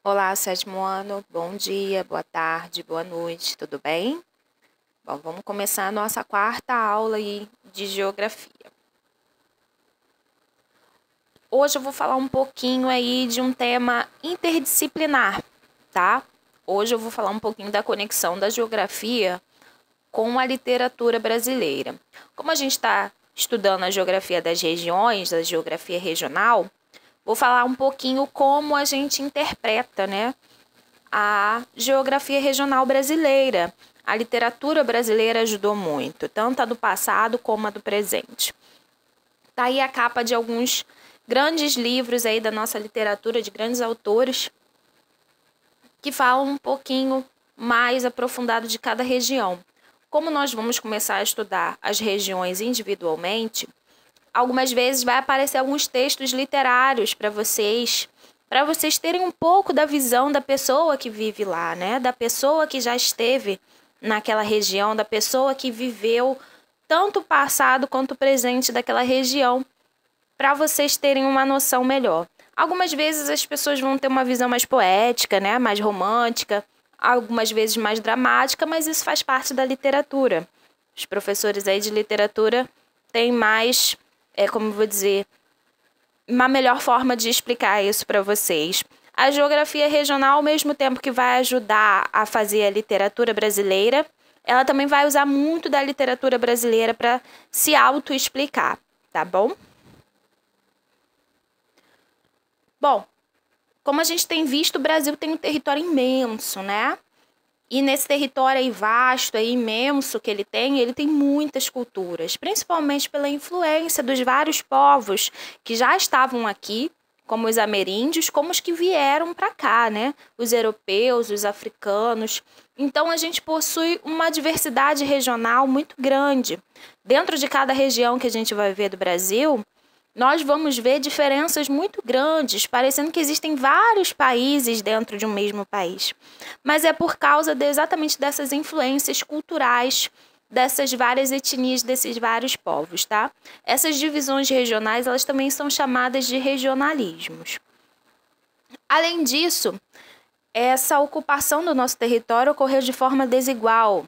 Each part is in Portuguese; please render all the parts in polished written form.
Olá, sétimo ano, bom dia, boa tarde, boa noite, tudo bem? Bom, vamos começar a nossa quarta aula aí de geografia. Hoje eu vou falar um pouquinho aí de um tema interdisciplinar, tá? Hoje eu vou falar um pouquinho da conexão da geografia com a literatura brasileira. Como a gente está estudando a geografia das regiões, a geografia regional, vou falar um pouquinho como a gente interpreta, né, a geografia regional brasileira. A literatura brasileira ajudou muito, tanto a do passado como a do presente. Tá aí a capa de alguns grandes livros aí da nossa literatura, de grandes autores, que falam um pouquinho mais aprofundado de cada região. Como nós vamos começar a estudar as regiões individualmente, algumas vezes vai aparecer alguns textos literários para vocês terem um pouco da visão da pessoa que vive lá, né? Da pessoa que já esteve naquela região, da pessoa que viveu tanto o passado quanto o presente daquela região, para vocês terem uma noção melhor. Algumas vezes as pessoas vão ter uma visão mais poética, né? Mais romântica, algumas vezes mais dramática, mas isso faz parte da literatura. Os professores aí de literatura têm mais, como eu vou dizer, uma melhor forma de explicar isso para vocês. A geografia regional, ao mesmo tempo que vai ajudar a fazer a literatura brasileira, ela também vai usar muito da literatura brasileira para se auto-explicar, tá bom? Bom, como a gente tem visto, o Brasil tem um território imenso, né? E nesse território aí vasto, aí imenso que ele tem muitas culturas, principalmente pela influência dos vários povos que já estavam aqui, como os ameríndios, como os que vieram para cá, né? Os europeus, os africanos. Então a gente possui uma diversidade regional muito grande. Dentro de cada região que a gente vai ver do Brasil, nós vamos ver diferenças muito grandes, parecendo que existem vários países dentro de um mesmo país. Mas é por causa exatamente dessas influências culturais, dessas várias etnias, desses vários povos, tá? Essas divisões regionais, elas também são chamadas de regionalismos. Além disso, essa ocupação do nosso território ocorreu de forma desigual.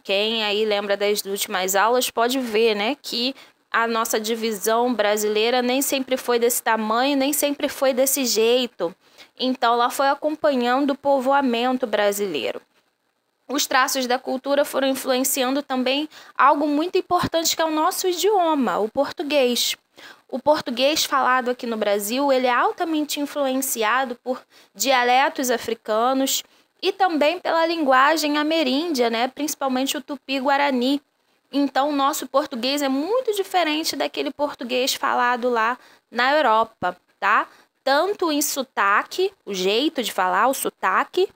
Quem aí lembra das últimas aulas pode ver, né, que a nossa divisão brasileira nem sempre foi desse tamanho, nem sempre foi desse jeito. Então, ela foi acompanhando o povoamento brasileiro. Os traços da cultura foram influenciando também algo muito importante que é o nosso idioma, o português. O português falado aqui no Brasil, ele é altamente influenciado por dialetos africanos e também pela linguagem ameríndia, né? Principalmente o tupi-guarani. Então, o nosso português é muito diferente daquele português falado lá na Europa, tá? Tanto em sotaque, o jeito de falar, o sotaque,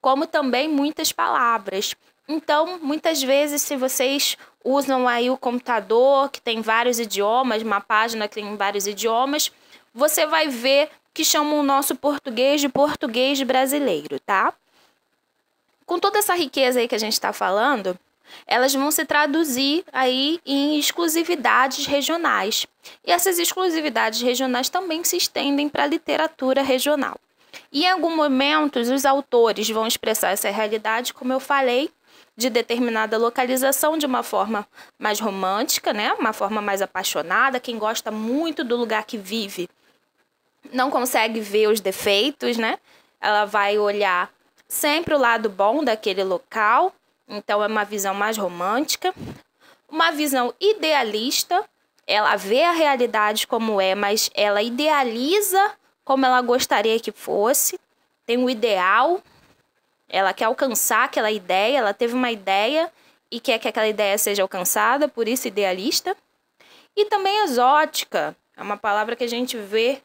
como também muitas palavras. Então, muitas vezes, se vocês usam aí o computador, que tem vários idiomas, uma página que tem vários idiomas, você vai ver que chamam o nosso português de português brasileiro, tá? Com toda essa riqueza aí que a gente está falando, elas vão se traduzir aí em exclusividades regionais. E essas exclusividades regionais também se estendem para a literatura regional. E em algum momento, os autores vão expressar essa realidade, como eu falei, de determinada localização de uma forma mais romântica, né? Uma forma mais apaixonada. Quem gosta muito do lugar que vive não consegue ver os defeitos, né? Ela vai olhar sempre o lado bom daquele local. Então, é uma visão mais romântica. Uma visão idealista, ela vê a realidade como é, mas ela idealiza como ela gostaria que fosse. Tem um ideal, ela quer alcançar aquela ideia, ela teve uma ideia e quer que aquela ideia seja alcançada, por isso idealista. E também exótica, é uma palavra que a gente vê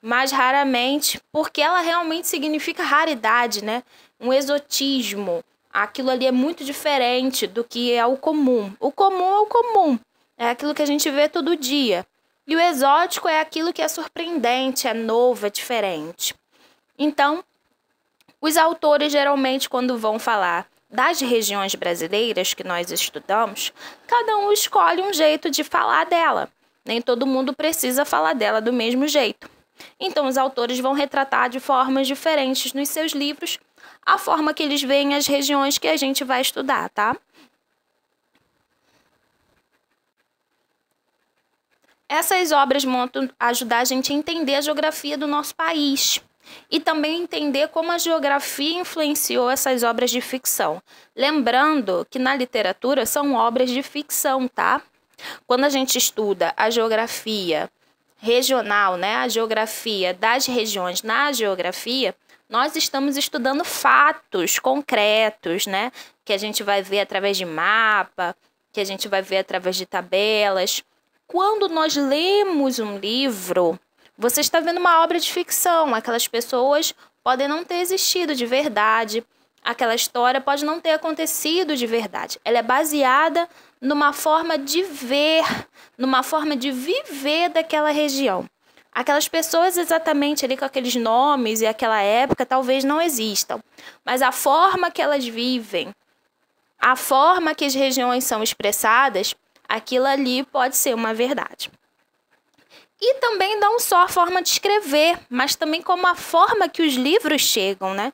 mais raramente, porque ela realmente significa raridade, né? Um exotismo. Aquilo ali é muito diferente do que é o comum. O comum é o comum. É aquilo que a gente vê todo dia. E o exótico é aquilo que é surpreendente, é novo, é diferente. Então, os autores geralmente, quando vão falar das regiões brasileiras que nós estudamos, cada um escolhe um jeito de falar dela. Nem todo mundo precisa falar dela do mesmo jeito. Então, os autores vão retratar de formas diferentes nos seus livros a forma que eles veem as regiões que a gente vai estudar, tá? Essas obras vão ajudar a gente a entender a geografia do nosso país e também entender como a geografia influenciou essas obras de ficção. Lembrando que na literatura são obras de ficção, tá? Quando a gente estuda a geografia regional, né, a geografia das regiões na geografia, nós estamos estudando fatos concretos, né, que a gente vai ver através de mapa, que a gente vai ver através de tabelas. Quando nós lemos um livro, você está vendo uma obra de ficção. Aquelas pessoas podem não ter existido de verdade. Aquela história pode não ter acontecido de verdade. Ela é baseada numa forma de ver, numa forma de viver daquela região. Aquelas pessoas exatamente ali com aqueles nomes e aquela época talvez não existam. Mas a forma que elas vivem, a forma que as regiões são expressadas, aquilo ali pode ser uma verdade. E também não só a forma de escrever, mas também como a forma que os livros chegam, né?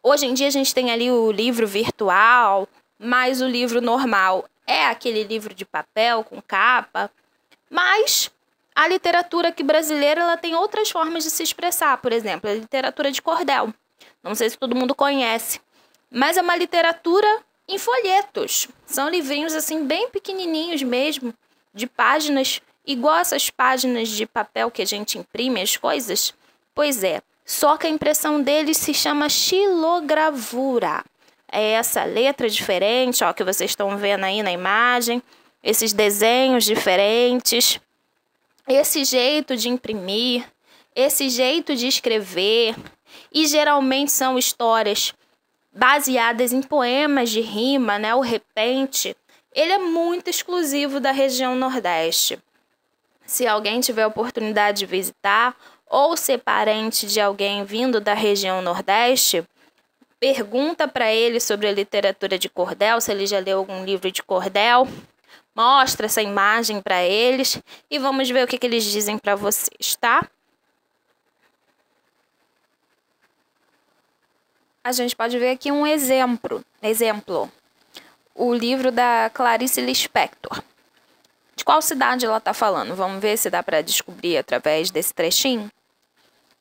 Hoje em dia a gente tem ali o livro virtual, mas o livro normal é aquele livro de papel com capa. Mas a literatura aqui brasileira ela tem outras formas de se expressar. Por exemplo, a literatura de cordel. Não sei se todo mundo conhece, mas é uma literatura em folhetos. São livrinhos assim bem pequenininhos mesmo, de páginas, igual essas páginas de papel que a gente imprime as coisas. Pois é, só que a impressão deles se chama xilogravura. É essa letra diferente, ó, que vocês estão vendo aí na imagem, esses desenhos diferentes, esse jeito de imprimir, esse jeito de escrever, e geralmente são histórias baseadas em poemas de rima, né? O repente, ele é muito exclusivo da região Nordeste. Se alguém tiver a oportunidade de visitar ou ser parente de alguém vindo da região Nordeste, pergunta para ele sobre a literatura de cordel, se ele já leu algum livro de cordel, mostra essa imagem para eles e vamos ver o que eles dizem para vocês, tá? A gente pode ver aqui um exemplo. O livro da Clarice Lispector. De qual cidade ela está falando? Vamos ver se dá para descobrir através desse trechinho.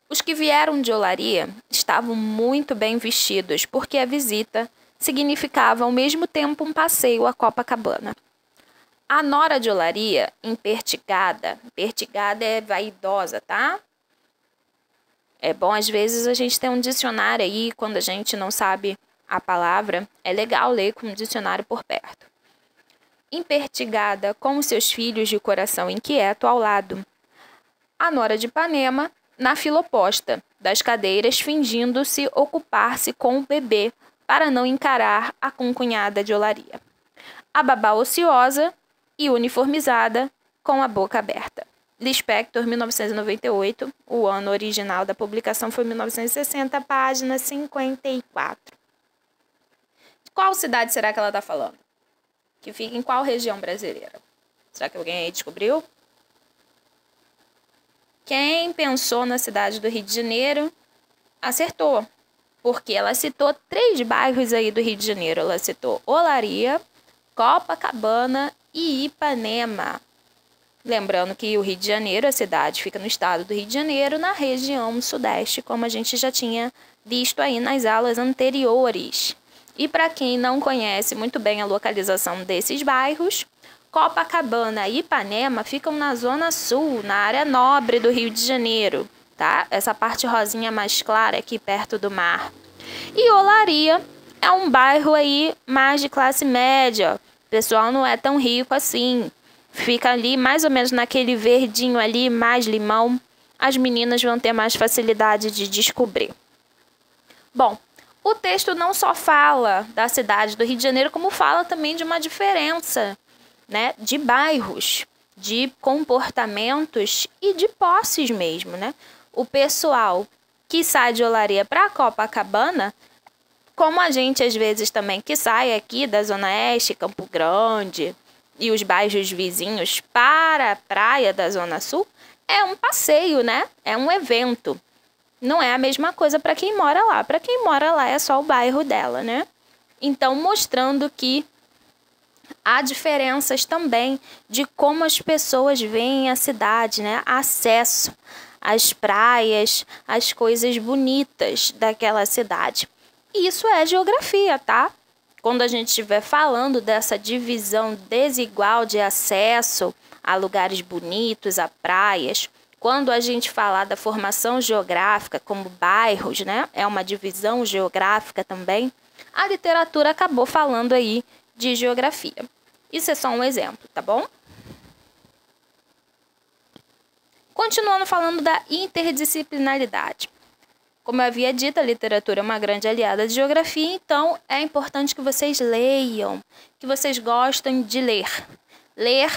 Os que vieram de Olaria estavam muito bem vestidos, porque a visita significava ao mesmo tempo um passeio a Copacabana. A nora de Olaria, empertigada é vaidosa, tá? É bom, às vezes, a gente ter um dicionário aí, quando a gente não sabe a palavra, é legal ler com um dicionário por perto. Empertigada com os seus filhos de coração inquieto ao lado. A nora de Ipanema, na fila oposta das cadeiras, fingindo-se ocupar-se com o bebê para não encarar a concunhada de Olaria. A babá ociosa e uniformizada com a boca aberta. Lispector, 1998, o ano original da publicação foi 1960, página 54. Qual cidade será que ela está falando? Que fica em qual região brasileira? Será que alguém aí descobriu? Quem pensou na cidade do Rio de Janeiro acertou, porque ela citou 3 bairros aí do Rio de Janeiro. Ela citou Olaria, Copacabana e Ipanema. Lembrando que o Rio de Janeiro, a cidade, fica no estado do Rio de Janeiro, na região sudeste, como a gente já tinha visto aí nas aulas anteriores. E para quem não conhece muito bem a localização desses bairros, Copacabana e Ipanema ficam na zona sul, na área nobre do Rio de Janeiro, tá? Essa parte rosinha mais clara aqui perto do mar. E Olaria é um bairro aí mais de classe média. O pessoal não é tão rico assim. Fica ali mais ou menos naquele verdinho ali, mais limão. As meninas vão ter mais facilidade de descobrir. Bom, o texto não só fala da cidade do Rio de Janeiro, como fala também de uma diferença, né, de bairros, de comportamentos e de posses mesmo, né? O pessoal que sai de Olaria para Copacabana, como a gente às vezes também que sai aqui da Zona Oeste, Campo Grande e os bairros vizinhos para a praia da Zona Sul, é um passeio, né? É um evento. Não é a mesma coisa para quem mora lá. Para quem mora lá é só o bairro dela, né? Então, mostrando que há diferenças também de como as pessoas veem a cidade, né? Acesso às praias, às coisas bonitas daquela cidade. E isso é geografia, tá? Quando a gente estiver falando dessa divisão desigual de acesso a lugares bonitos, a praias, quando a gente falar da formação geográfica como bairros, né? É uma divisão geográfica também. A literatura acabou falando aí de geografia. Isso é só um exemplo, tá bom? Continuando falando da interdisciplinaridade. Como eu havia dito, a literatura é uma grande aliada de geografia, então é importante que vocês leiam, que vocês gostem de ler. Ler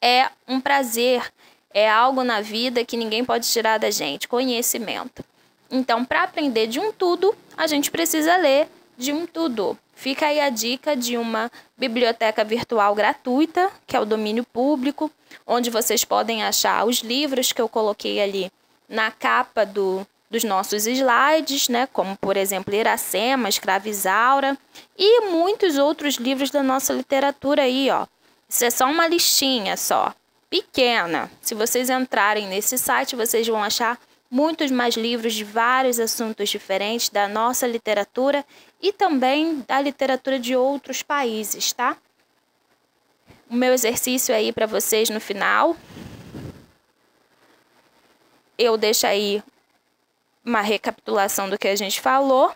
é um prazer, é algo na vida que ninguém pode tirar da gente, conhecimento. Então, para aprender de um tudo, a gente precisa ler de um tudo. Fica aí a dica de uma biblioteca virtual gratuita, que é o domínio público, onde vocês podem achar os livros que eu coloquei ali na capa dos nossos slides, né? Como, por exemplo, Iracema, Escravizaura e muitos outros livros da nossa literatura aí, ó. Isso é só uma listinha só, pequena. Se vocês entrarem nesse site, vocês vão achar muitos mais livros de vários assuntos diferentes da nossa literatura e também da literatura de outros países, tá? O meu exercício aí para vocês no final. Eu deixo aí uma recapitulação do que a gente falou,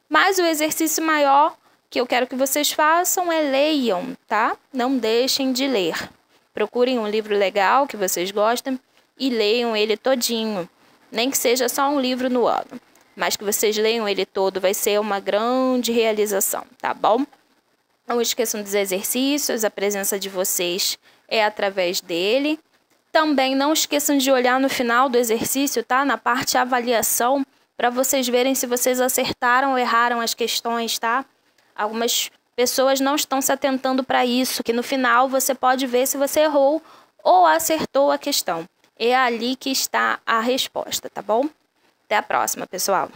mas o exercício maior que eu quero que vocês façam é leiam, tá? Não deixem de ler. Procurem um livro legal que vocês gostem e leiam ele todinho. Nem que seja só um livro no ano, mas que vocês leiam ele todo, vai ser uma grande realização, tá bom? Não esqueçam dos exercícios, a presença de vocês é através dele. Também não esqueçam de olhar no final do exercício, tá? Na parte avaliação, para vocês verem se vocês acertaram ou erraram as questões, tá? Algumas pessoas não estão se atentando para isso, que no final você pode ver se você errou ou acertou a questão. É ali que está a resposta, tá bom? Até a próxima, pessoal!